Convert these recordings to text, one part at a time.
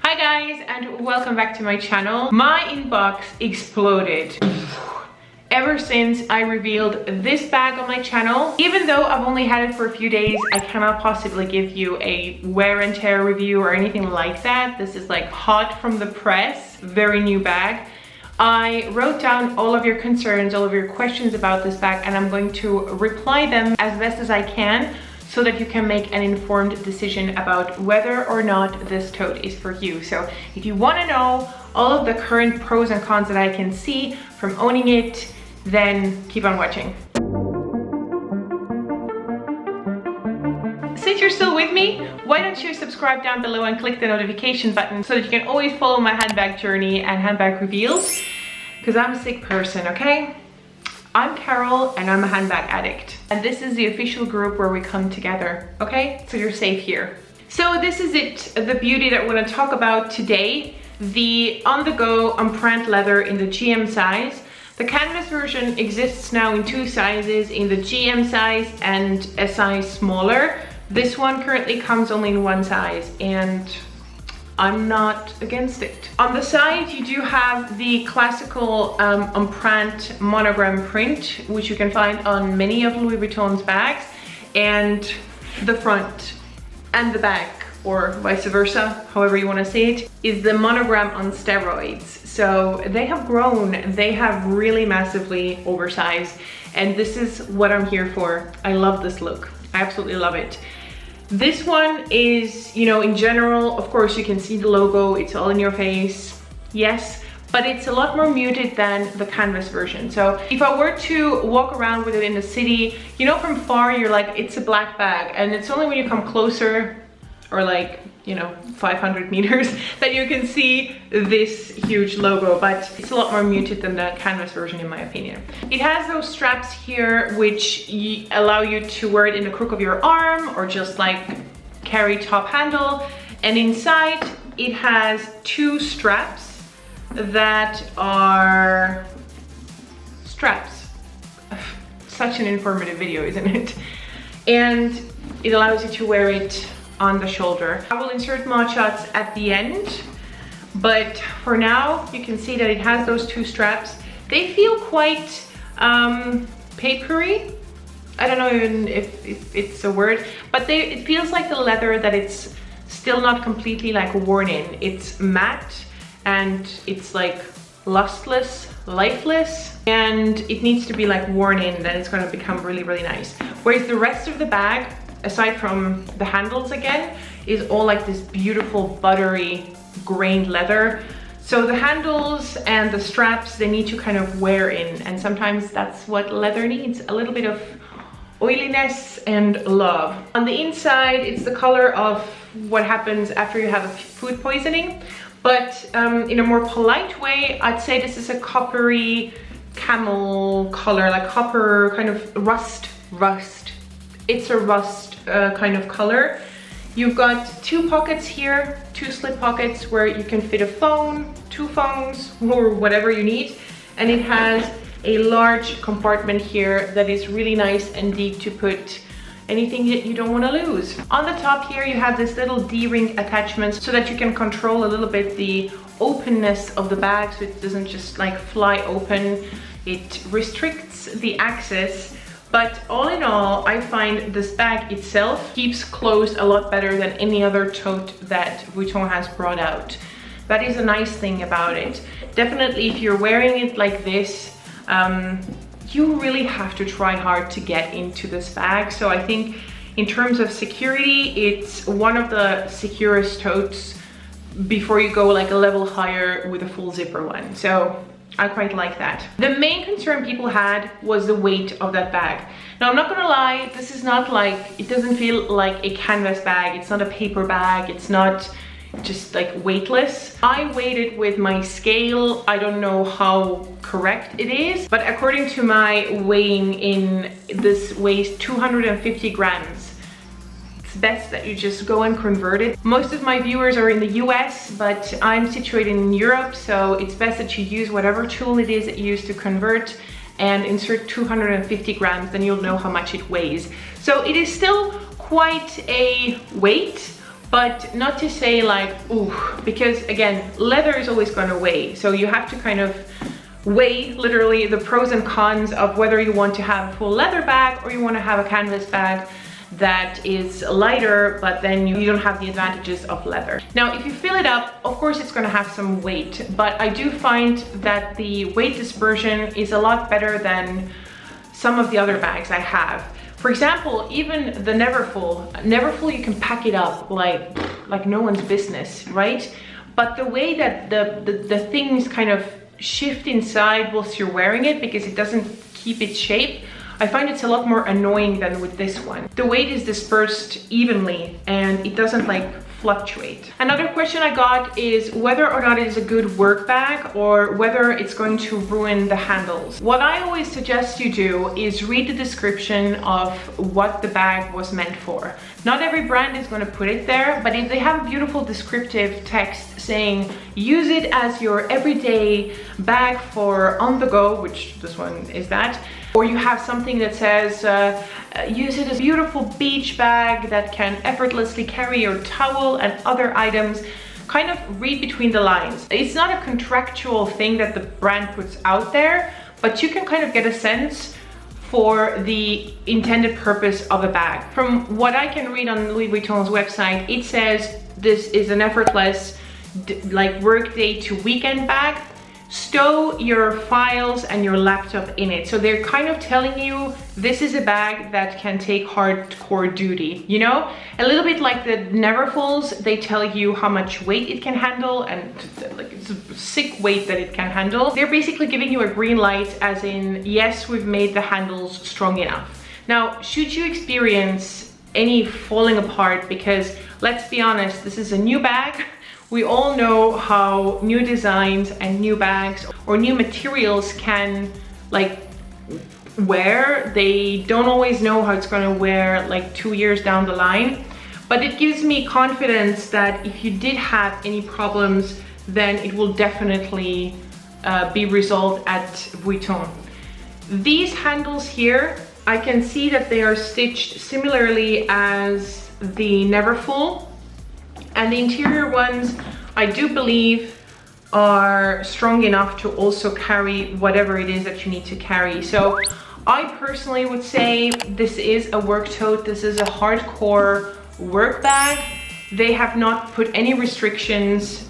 Hi guys, and welcome back to my channel. My inbox exploded ever since I revealed this bag on my channel. Even though I've only had it for a few days, I cannot possibly give you a wear and tear review or anything like that. This is like hot from the press, very new bag. I wrote down all of your concerns, all of your questions about this bag, and I'm going to reply them as best as I can so that you can make an informed decision about whether or not this tote is for you. So if you want to know all of the current pros and cons that I can see from owning it, then keep on watching. Since you're still with me, why don't you subscribe down below and click the notification button so that you can always follow my handbag journey and handbag reveals, because I'm a sick person, okay? I'm Carol and I'm a handbag addict. And this is the official group where we come together, okay? So you're safe here. So this is it, the beauty that we're gonna talk about today. The ONTHEGO Empreinte leather in the GM size. The canvas version exists now in two sizes, in the GM size and a size smaller. This one currently comes only in one size, and I'm not against it. On the side, you do have the classical Empreinte monogram print, which you can find on many of Louis Vuitton's bags, and the front and the back, or vice versa, however you want to say it, is the monogram on steroids. So they have grown, they have really massively oversized, and this is what I'm here for. I love this look. I absolutely love it. This one is, you know, in general, of course, you can see the logo, it's all in your face, yes, but it's a lot more muted than the canvas version. So if I were to walk around with it in the city, you know, from far, you're like, it's a black bag, and it's only when you come closer, or like, you know, 500 meters, that you can see this huge logo, but it's a lot more muted than the canvas version in my opinion. It has those straps here which allow you to wear it in the crook of your arm or just like carry top handle, and inside it has two straps that are straps. Such an informative video, isn't it? And it allows you to wear it on the shoulder. I will insert mod shots at the end, but for now you can see that it has those two straps. They feel quite papery. I don't know even if it's a word, but it feels like the leather that it's still not completely like worn in. It's matte and it's like lustless, lifeless, and it needs to be like worn in, then it's going to become really, really nice. Whereas the rest of the bag, aside from the handles again, is all like this beautiful buttery grained leather. So the handles and the straps, they need to kind of wear in, and sometimes that's what leather needs, a little bit of oiliness and love. On the inside, it's the color of what happens after you have a food poisoning, but in a more polite way, I'd say this is a coppery camel color, like copper, kind of rust. It's a rust kind of color. You've got two pockets here, two slip pockets where you can fit a phone, two phones, or whatever you need. And it has a large compartment here that is really nice and deep to put anything that you don't want to lose. On the top here, you have this little D-ring attachment so that you can control a little bit the openness of the bag so it doesn't just like fly open. It restricts the access. But all in all, I find this bag itself keeps closed a lot better than any other tote that Vuitton has brought out. That is a nice thing about it. Definitely, if you're wearing it like this, you really have to try hard to get into this bag. So I think in terms of security, it's one of the securest totes before you go like a level higher with a full zipper one. So I quite like that. The main concern people had was the weight of that bag. Now, I'm not gonna lie, this is not like, it doesn't feel like a canvas bag. It's not a paper bag. It's not just like weightless. I weighed it with my scale. I don't know how correct it is, but according to my weighing in, this weighs 250 grams. It's best that you just go and convert it. Most of my viewers are in the US, but I'm situated in Europe, so it's best that you use whatever tool it is that you use to convert and insert 250 grams, then you'll know how much it weighs. So it is still quite a weight, but not to say like, ooh, because again, leather is always going to weigh. So you have to kind of weigh literally the pros and cons of whether you want to have a full leather bag or you want to have a canvas bag that is lighter, but then you don't have the advantages of leather. Now, if you fill it up, of course it's going to have some weight, but I do find that the weight dispersion is a lot better than some of the other bags I have. For example, even the Neverfull, you can pack it up like no one's business, right? But the way that the things kind of shift inside whilst you're wearing it, because it doesn't keep its shape, I find it's a lot more annoying than with this one. The weight is dispersed evenly and it doesn't like fluctuate. Another question I got is whether or not it is a good work bag or whether it's going to ruin the handles. What I always suggest you do is read the description of what the bag was meant for. Not every brand is going to put it there, but if they have a beautiful descriptive text saying use it as your everyday bag for on the go, which this one is that, or you have something that says use it as a beautiful beach bag that can effortlessly carry your towel and other items, kind of read between the lines. It's not a contractual thing that the brand puts out there, but you can kind of get a sense for the intended purpose of a bag. From what I can read on Louis Vuitton's website, it says this is an effortless like work day to weekend bag. Stow your files and your laptop in it. So they're kind of telling you this is a bag that can take hardcore duty, you know? A little bit like the Neverfulls, they tell you how much weight it can handle, and like it's a sick weight that it can handle. They're basically giving you a green light, as in, yes, we've made the handles strong enough. Now, should you experience any falling apart, because let's be honest, this is a new bag. We all know how new designs and new bags or new materials can like wear. They don't always know how it's gonna wear like 2 years down the line. But it gives me confidence that if you did have any problems, then it will definitely be resolved at Vuitton. These handles here, I can see that they are stitched similarly as the Neverfull. And the interior ones, I do believe, are strong enough to also carry whatever it is that you need to carry. So I personally would say this is a work tote. This is a hardcore work bag. They have not put any restrictions,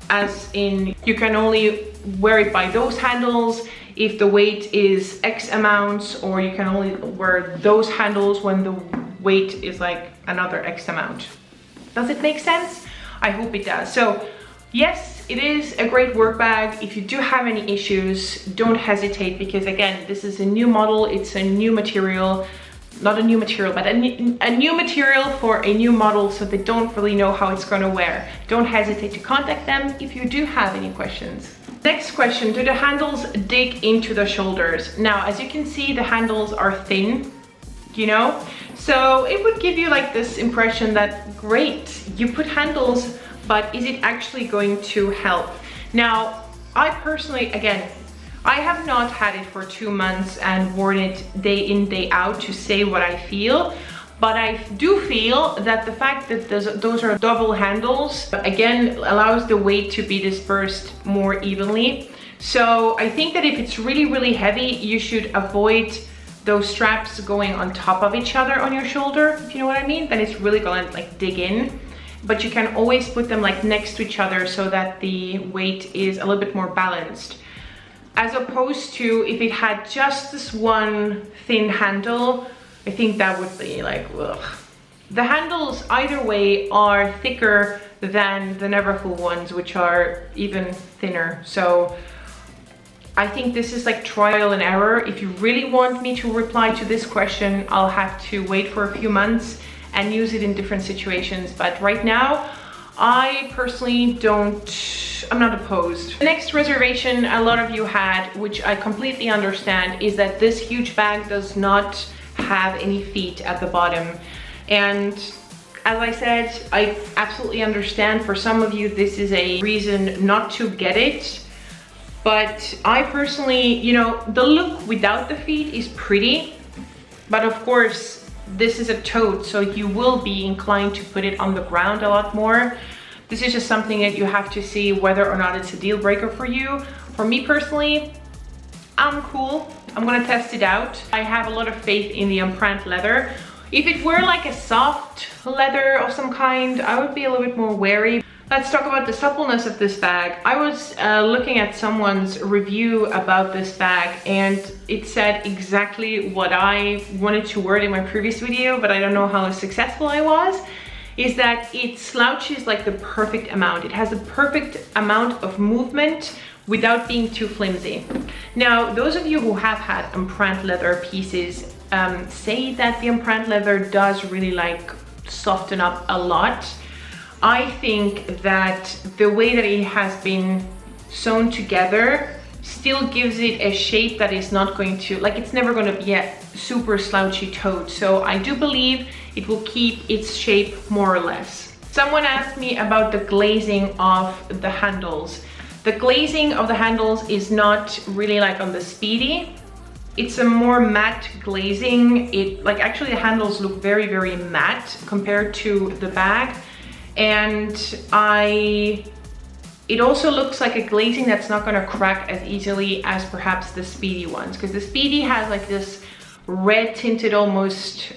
as in you can only wear it by those handles if the weight is X amounts, or you can only wear those handles when the weight is like another X amount. Does it make sense? I hope it does. So yes, it is a great work bag. If you do have any issues, don't hesitate, because again, this is a new model. It's a new material, not a new material, but a new material for a new model, so they don't really know how it's going to wear. Don't hesitate to contact them if you do have any questions. Next question, do the handles dig into the shoulders? Now, as you can see, the handles are thin, you know? So it would give you like this impression that, great, you put handles, but is it actually going to help? Now, I personally, again, I have not had it for 2 months and worn it day in, day out to say what I feel, but I do feel that the fact that those are double handles, again, allows the weight to be dispersed more evenly. So I think that if it's really, really heavy, you should avoid those straps going on top of each other on your shoulder, if you know what I mean. Then it's really gonna like dig in. But you can always put them like next to each other so that the weight is a little bit more balanced. As opposed to if it had just this one thin handle, I think that would be like, ugh. The handles either way are thicker than the Neverfull ones, which are even thinner. So I think this is like trial and error. If you really want me to reply to this question, I'll have to wait for a few months and use it in different situations. But right now, I personally I'm not opposed. The next reservation a lot of you had, which I completely understand, is that this huge bag does not have any feet at the bottom. And as I said, I absolutely understand for some of you, this is a reason not to get it. But I personally, you know, the look without the feet is pretty, but of course this is a tote, so you will be inclined to put it on the ground a lot more. This is just something that you have to see whether or not it's a deal breaker for you. For me personally, I'm cool. I'm gonna test it out. I have a lot of faith in the Empreinte leather. If it were like a soft leather of some kind, I would be a little bit more wary. Let's talk about the suppleness of this bag. I was looking at someone's review about this bag, and it said exactly what I wanted to word in my previous video, but I don't know how successful I was, is that it slouches like the perfect amount. It has the perfect amount of movement without being too flimsy. Now, those of you who have had Empreinte leather pieces say that the Empreinte leather does really like soften up a lot. I think that the way that it has been sewn together still gives it a shape that is not going to, like, it's never going to be a super slouchy tote. So I do believe it will keep its shape more or less. Someone asked me about the glazing of the handles. The glazing of the handles is not really like on the Speedy. It's a more matte glazing. It, like, actually the handles look very, very matte compared to the bag. And it also looks like a glazing that's not gonna crack as easily as perhaps the Speedy ones, because the Speedy has like this red tinted almost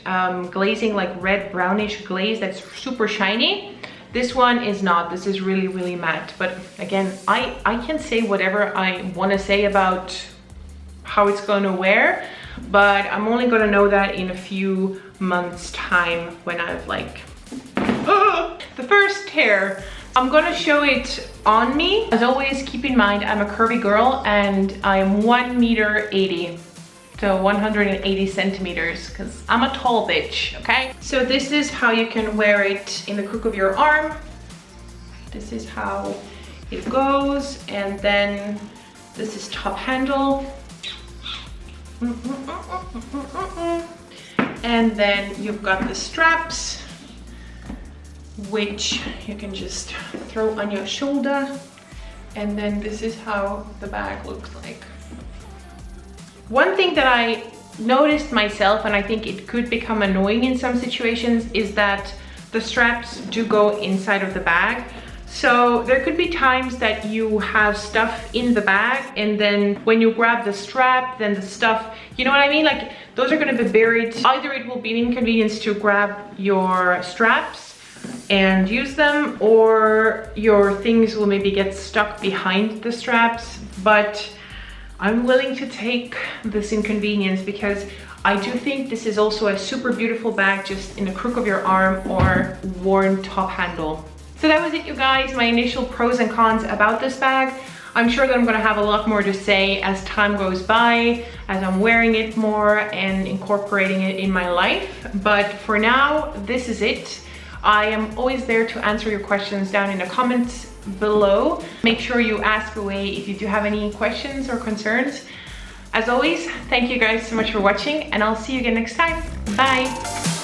glazing, like red brownish glaze that's super shiny. This one is not. This is really, really matte. But again, I can say whatever I want to say about how it's gonna wear, but I'm only gonna know that in a few months time when I've like the first tear. I'm gonna show it on me. As always, keep in mind I'm a curvy girl and I'm 1.80 meters, so 180 centimeters, because I'm a tall bitch, okay? So this is how you can wear it in the crook of your arm. This is how it goes, and then this is top handle. And then you've got the straps, which you can just throw on your shoulder, and then this is how the bag looks like. One thing that I noticed myself, and I think it could become annoying in some situations, is that the straps do go inside of the bag. So there could be times that you have stuff in the bag, and then when you grab the strap, then the stuff, you know what I mean? Like, those are gonna be buried. Either it will be an inconvenience to grab your straps and use them, or your things will maybe get stuck behind the straps. But I'm willing to take this inconvenience because I do think this is also a super beautiful bag just in the crook of your arm or worn top handle. So that was it, you guys, my initial pros and cons about this bag. I'm sure that I'm gonna have a lot more to say as time goes by, as I'm wearing it more and incorporating it in my life. But for now, this is it. I am always there to answer your questions down in the comments below. Make sure you ask away if you do have any questions or concerns. As always, thank you guys so much for watching, and I'll see you again next time. Bye.